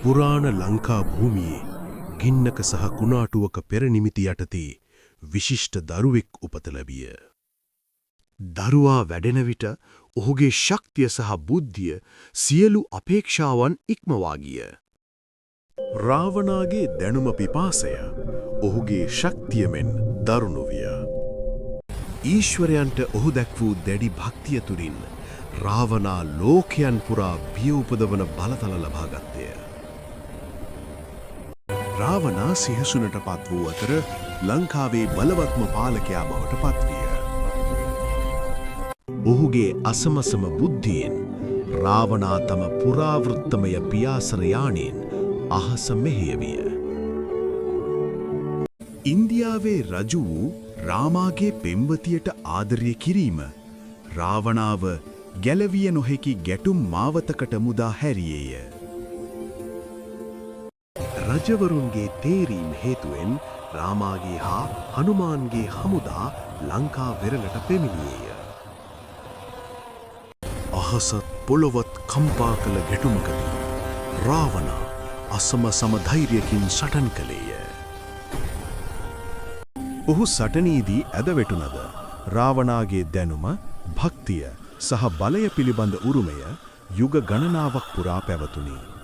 පුරාණ ලංකා භූමියේ ගින්නක සහ කුණාටුවක පෙරනිමිති යටතේ විශිෂ්ට දරුවෙක් උපත ලැබිය. දරුවා වැඩෙන විට ඔහුගේ ශක්තිය සහ බුද්ධිය සියලු අපේක්ෂාවන් ඉක්මවා ගිය. රාවණාගේ දැනුම පිපාසය ඔහුගේ ශක්තිය මෙන් දරුණු විය. ඊශ්වරයන්ට ඔහු දැක් වූ දැඩි භක්තිය තුළින් රාවණා ලෝකයන් පුරා බිය උපදවන බලතල ලබා ගත්තේය. රාවණා සිහසුනට පත් වූ අතර ලංකාවේ බලවත්ම පාලකයා බවට පත්විය. ඔහුගේ අසමසම බුද්ධියෙන් රාවණා තම පුරාවෘත්තමය පියාසර යානයෙන් අහස මෙහෙයවිය. ඉන්දියාවේ රජු වූ රාමාගේ පෙම්වතියට ආදරය කිරීම රාවණාව ගැලවිය නොහැකි ගැටුම් මාවතකට මුදා හැරියේය. රජවරුන්ගේ තේරීම් හේතුවෙන් රාමාගේ හා හනුමාන්ගේ හමුදා ලංකා වෙරළට පෙමිණියේය. අහසත් පොළොවත් කම්පා කළ ගැටුමකදී රාවණා අසමසම ධෛර්යකින් සටන් කළේය. ඔහු සටනේදී ඇදවැටුණද රාවණාගේ දැනුම, භක්තිය සහ බලය පිළිබඳ උරුමය යුග ගණනාවක් පුරා පැවතුණි.